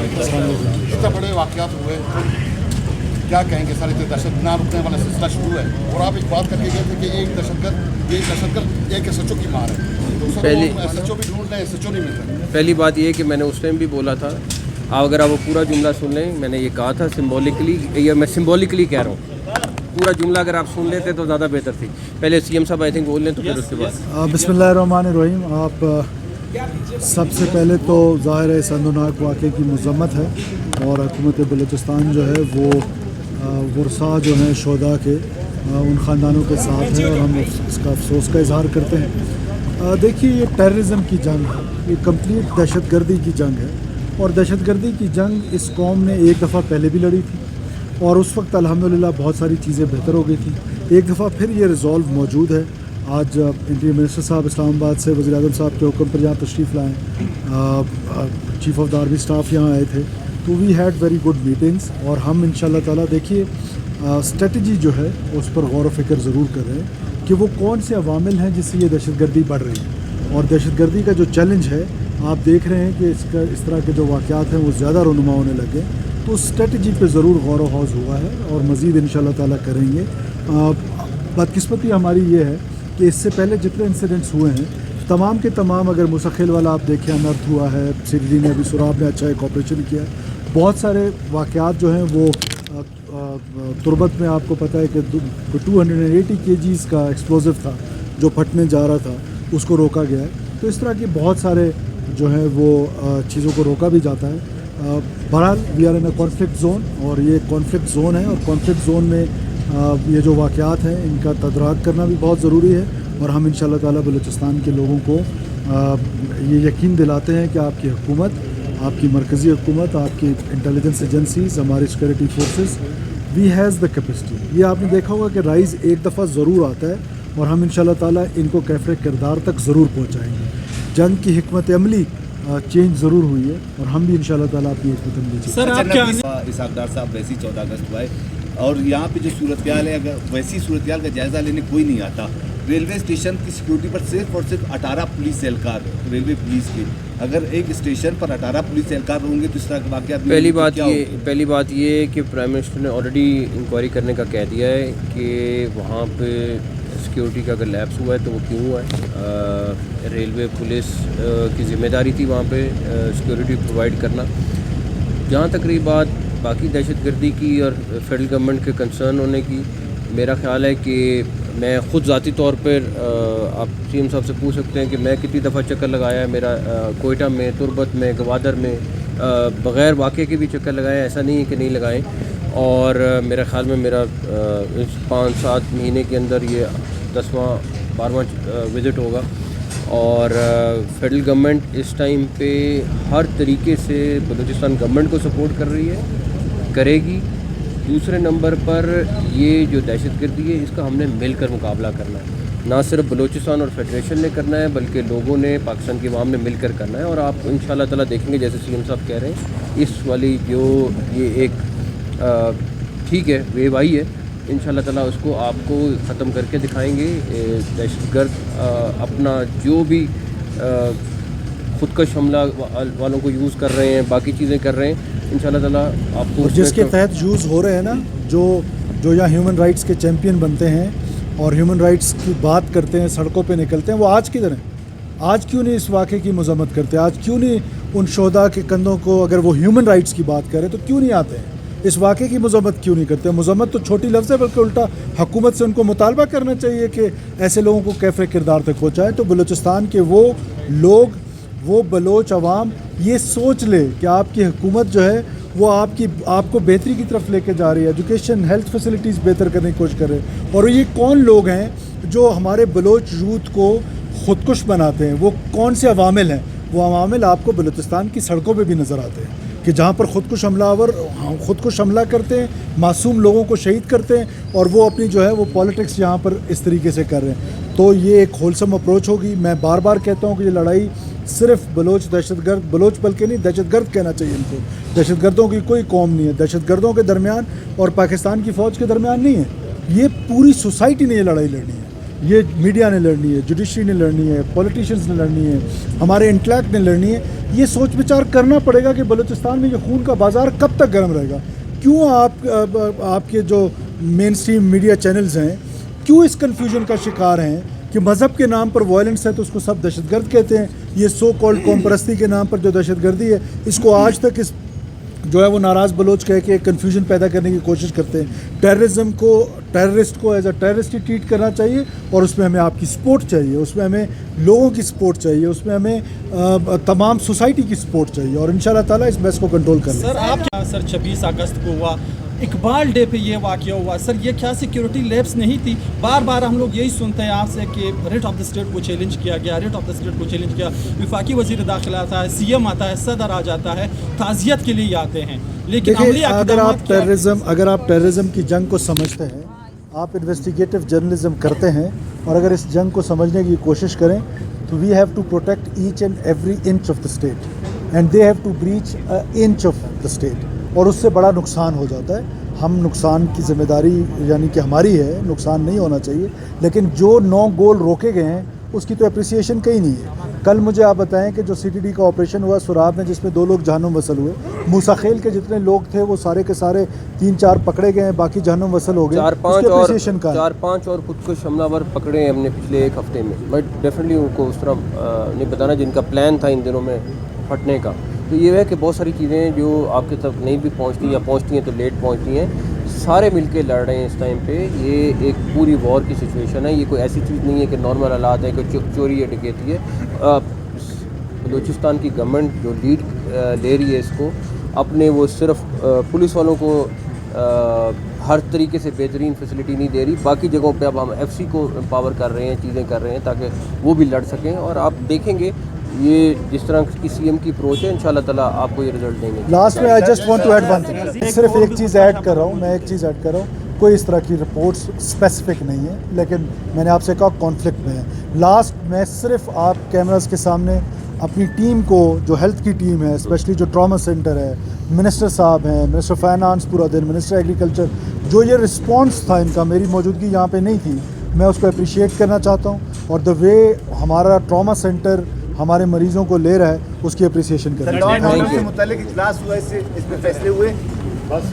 इतने बड़े वाक़यात हुए, क्या कहेंगे सर? इतने दहशत ना रुकने वाला सिलसिला शुरू है और आप एक बात करके गए थे कि एक दहशतगर्द एक SHO की मार है, तो सर SHO भी ढूंढ रहे हैं, SHO नहीं मिल रहे। पहली बात ये कि मैंने उस टाइम भी बोला था, अगर आप वो पूरा जुमला सुन लें, मैंने ये कहा था सिम्बॉलिकली, या मैं सिम्बॉलिकली कह रहा हूँ, पूरा जुमला अगर आप सुन लेते तो ज़्यादा बेहतर थी। पहले CM साहब आई थिंक बोल लें तो फिर उसके बाद। बिस्मिल्लाहिर्रहमानिर्रहीम। आप सबसे पहले तो ज़ाहिर है संदनाक वाक़े की मज़म्मत है और हुकूमत बलूचिस्तान जो है वो वर्सा जो हैं शोदा के उन ख़ानदानों के साथ है और हम इसका अफसोस का इजहार करते हैं। देखिए, ये टेररिज़म की जंग है, ये कंप्लीट दहशतगर्दी की जंग है और दहशतगर्दी की जंग इस कौम ने एक दफ़ा पहले भी लड़ी थी और उस वक्त अल्हम्दुलिल्लाह बहुत सारी चीज़ें बेहतर हो गई थी। एक दफ़ा फिर ये रिज़ॉल्व मौजूद है। आज इंटीरियर मिनिस्टर साहब इस्लामाबाद से वज़ीर आज़म साहब के हुक्म पर यहाँ तशरीफ़ लाएँ, chief of the army staff यहाँ आए थे, तो we had very good meetings और हम इंशाल्लाह ताला देखिए स्ट्रेटजी जो है उस पर गौर व फिक्र ज़रूर कर रहे हैं कि वो कौन से अवामिल हैं जिससे ये दहशतगर्दी बढ़ रही है। और दहशतगर्दी का जो चैलेंज है, आप देख रहे हैं कि इस तरह के जो वाक़यात हैं वो ज़्यादा रुनुमा होने लगे, तो स्ट्रेटजी पे ज़रूर गौर व हौज़ हुआ है और मज़ीद इंशाल्लाह ताला करेंगे। बदकिस्मती हमारी ये है कि इससे पहले जितने इंसिडेंट्स हुए हैं तमाम के तमाम, अगर मुसखिल वाला आप देखें, अनर्थ हुआ है, सिरडी ने अभी सुराब ने अच्छा एक ऑपरेशन किया है, बहुत सारे वाक़यात जो हैं वो तुरबत में आपको पता है कि 280 kgs का एक्सप्लोजिव था जो फटने जा रहा था, उसको रोका गया है। तो इस तरह के बहुत सारे जो हैं वो चीज़ों को रोका भी जाता है। बहरहाल we are in a conflict zone और ये कॉन्फ्लिक्ट जोन है और कॉन्फ्लिक्ट जोन में ये जो वाक़यात हैं इनका तदराक करना भी बहुत ज़रूरी है और हम इंशाल्लाह ताला बलूचिस्तान के लोगों को ये यकीन दिलाते हैं कि आपकी हुकूमत, आपकी मरकज़ी हुकूमत, आपकी इंटेलिजेंस एजेंसीज़, हमारी security forces, we has the capacity. ये आपने देखा होगा कि राइज़ एक दफ़ा ज़रूर आता है और हम इंशाल्लाह ताला इनको कैफ़े किरदार तक ज़रूर पहुँचाएँगे। जंग की हिकमत अमली चेंज ज़रूर हुई है और हम भी इंशाल्लाह ताला आपकी हिकमत अमली सर आप क्या इसहाक़ साहब वैसी 14 अगस्त को आए और यहाँ पे जो सूरत हाल है, अगर वैसी सूरत हाल का जायज़ा लेने कोई नहीं आता। रेलवे स्टेशन की सिक्योरिटी पर सिर्फ और सिर्फ 18 पुलिस एहलकार, रेलवे पुलिस के, अगर एक स्टेशन पर 18 पुलिस एहलकार होंगे तो इस तरह के वाक़यात। पहली बात ये कि प्राइम मिनिस्टर ने ऑलरेडी इंक्वायरी करने का कह दिया है कि वहाँ पे सिक्योरिटी का अगर लैप्स हुआ है तो वो क्यों हुआ है। रेलवे पुलिस की ज़िम्मेदारी थी वहाँ पे सिक्योरिटी प्रोवाइड करना। जहाँ तक रही बात बाकी दहशतगर्दी की और फेडरल गवर्नमेंट के कंसर्न होने की, मेरा ख़्याल है कि मैं ख़ुद ज़ाती तौर पर आप CM साहब से पूछ सकते हैं कि मैं कितनी दफ़ा चक्कर लगाया है। मेरा कोयटा में, तुरबत में, गवादर में बग़ैर वाक़े के भी चक्कर लगाए, ऐसा नहीं है कि नहीं लगाए। और मेरा ख़्याल में मेरा 5-7 महीने के अंदर ये 10वां 12वां विज़िट होगा और फेडरल गवर्नमेंट इस टाइम पे हर तरीके से बलूचिस्तान गवर्नमेंट को सपोर्ट कर रही है, करेगी। दूसरे नंबर पर ये जो दहशतगर्दी है इसका हमने मिलकर मुकाबला करना है, ना सिर्फ बलूचिस्तान और फेडरेशन ने करना है बल्कि लोगों ने, पाकिस्तान की आवाम ने मिलकर करना है। और आप इंशाल्लाह ताला देखेंगे जैसे CM साहब कह रहे हैं, इस वाली जो ये एक ठीक है वेव आई है, इंशाल्लाह ताला उसको आपको ख़त्म करके दिखाएंगे। दहशतगर्द अपना जो भी ख़ुदकश हमला वालों को यूज़ कर रहे हैं, बाकी चीज़ें कर रहे हैं, इंशाल्लाह ताला आपको जिसके तहत यूज़ हो रहे हैं ना, जो यहाँ ह्यूमन राइट्स के चैम्पियन बनते हैं और ह्यूमन राइट्स की बात करते हैं, सड़कों पे निकलते हैं, वो आज किधर हैं? आज क्यों नहीं इस वाक़े की मज़म्मत करते? आज क्यों नहीं उन शोदा के कंधों को, अगर वो ह्यूमन राइट्स की बात करें तो क्यों नहीं आते हैं? इस वाक़े की मज़म्मत क्यों नहीं करते? मज़म्मत तो छोटी लफ्ज़ है, बल्कि उल्टा हुकूमत से उनको मुतालबा करना चाहिए कि ऐसे लोगों को कैफ़े किरदार तक पहुँचाएँ। तो बलूचिस्तान के वो लोग, वो बलोच अवाम ये सोच ले कि आपकी हुकूमत जो है वो आपको बेहतरी की तरफ लेके जा रही है, एजुकेशन, हेल्थ फैसिलिटीज़ बेहतर करने की कोशिश कर रहे हैं। और ये कौन लोग हैं जो हमारे बलोच यूथ को ख़ुदकुश बनाते हैं? वो कौन से अवामिल हैं? वो अवामिल आपको बलूचिस्तान की सड़कों पे भी नज़र आते हैं कि जहाँ पर ख़ुदकुश हमलावर ख़ुदकुश हमला करते हैं, मासूम लोगों को शहीद करते हैं और वो अपनी जो है वो पॉलिटिक्स यहाँ पर इस तरीके से कर रहे हैं। तो ये एक होलसम अप्रोच होगी। मैं बार बार कहता हूँ कि ये लड़ाई सिर्फ बलोच दहशतगर्द, बलोच बल्कि नहीं, दहशतगर्द कहना चाहिए इनको। दहशतगर्दों की कोई कौम नहीं है, दहशतगर्दों के दरमियान और पाकिस्तान की फ़ौज के दरमियान नहीं है। ये पूरी सोसाइटी ने ये लड़ाई लड़नी है। یہ میڈیا نے لڑنی ہے, جوڈیشری نے لڑنی ہے, پولیٹیشینز نے لڑنی ہے, ہمارے انٹلیکٹ نے لڑنی ہے. یہ سوچ بچار کرنا پڑے گا کہ بلوچستان میں یہ خون کا بازار کب تک گرم رہے گا. کیوں آپ کے جو مین اسٹریم میڈیا چینلز ہیں کیوں اس کنفیوژن کا شکار ہیں کہ مذہب کے نام پر وائلنس ہے تو اس کو سب دہشت گرد کہتے ہیں. یہ سو کالڈ قوم پرستی کے نام پر جو دہشت گردی ہے, اس کو آج تک اس جو ہے وہ ناراض بلوچ کہہ کے کنفیوژن پیدا کرنے کی کوشش کرتے ہیں. ٹیررزم کو, ٹیررسٹ کو ایز اے ٹیررسٹ ہی ٹریٹ کرنا چاہیے, اور اس میں ہمیں آپ کی سپورٹ چاہیے, اس میں ہمیں لوگوں کی سپورٹ چاہیے, اس میں ہمیں تمام سوسائٹی کی سپورٹ چاہیے, اور انشاءاللہ تعالیٰ اس میس کو کنٹرول کر لیں. سر آپ سر 26 اگست کو ہوا, اقبال ڈے پہ یہ واقعہ ہوا. سر یہ کیا سیکیورٹی لیپس نہیں تھی؟ بار بار ہم لوگ یہی سنتے ہیں آپ سے کہ ریٹ آف دا اسٹیٹ کو چیلنج کیا گیا, ریٹ آف دا اسٹیٹ کو چیلنج کیا. وفاقی وزیر داخلہ آتا ہے, سی ایم آتا ہے, صدر آ جاتا ہے, تعزیت کے لیے آتے ہیں, لیکن عملی اقدامات اگر آپ ٹیررزم کی جنگ کو سمجھتے ہیں, آپ انویسٹیگیٹو جرنلزم کرتے ہیں, اور اگر اس جنگ کو سمجھنے کی کوشش کریں تو we have to protect each and every inch of the state and they have to breach inch of the state, اور اس سے بڑا نقصان ہو جاتا ہے. ہم نقصان کی ذمہ داری یعنی کہ ہماری ہے, نقصان نہیں ہونا چاہیے, لیکن جو 9 گول روکے گئے ہیں اس کی تو اپریسیشن کہیں نہیں ہے. کل مجھے آپ بتائیں کہ جو CTD کا آپریشن ہوا سراب میں, جس میں 2 لوگ جہنم وصل ہوئے, موسیٰ خیل کے جتنے لوگ تھے وہ سارے کے سارے 3-4 پکڑے گئے ہیں, باقی جہنم وصل ہو گئے. 4-5 اور خودکش حملہ ور پکڑے ہم نے پچھلے 1 ہفتے میں. بٹ ڈیفینیٹلی ان کو اس طرح نہیں بتانا جن کا پلان تھا ان دنوں میں پھٹنے کا. تو یہ ہے کہ بہت ساری چیزیں جو آپ کے تک نہیں بھی پہنچتی یا پہنچتی ہیں تو لیٹ پہنچتی ہیں. سارے مل کے لڑ رہے ہیں اس ٹائم پہ. یہ ایک پوری وار کی سچویشن ہے, یہ کوئی ایسی چیز نہیں ہے کہ نارمل حالات ہے کہ چوری یا ڈکیتی ہے. بلوچستان کی گورنمنٹ جو لیڈ لے رہی ہے اس کو, اپنے وہ صرف پولیس والوں کو ہر طریقے سے بہترین فیسلٹی نہیں دے رہی, باقی جگہوں پہ اب ہم FC کو امپاور کر رہے ہیں, چیزیں کر رہے ہیں تاکہ وہ بھی لڑ سکیں. اور آپ دیکھیں گے یہ جس طرح کی CM کی اپروچ ہے, انشاءاللہ تعالیٰ آپ کو یہ رزلٹ دیں گے. لاسٹ میں I just want to add one thing, صرف ایک چیز ایڈ کر رہا ہوں, میں ایک چیز ایڈ کر رہا ہوں. کوئی اس طرح کی رپورٹس اسپیسیفک نہیں ہے, لیکن میں نے آپ سے کہا کانفلکٹ میں ہے. لاسٹ میں صرف آپ کیمراز کے سامنے اپنی ٹیم کو, جو ہیلتھ کی ٹیم ہے, اسپیشلی جو ٹراما سینٹر ہے, منسٹر صاحب ہیں, منسٹر فائنانس پورا دن, منسٹر ایگریکلچر, جو یہ رسپانس تھا ان کا, میری موجودگی یہاں پہ نہیں تھی, میں اس کو اپریشیٹ کرنا چاہتا ہوں. اور دا وے ہمارا ٹراما سینٹر ہمارے مریضوں کو لے رہا ہے اس کی اپریسیشن کرنا لاء اینڈ آرڈر سے متعلق اجلاس ہوا, اس میں فیصلے ہوئے. بس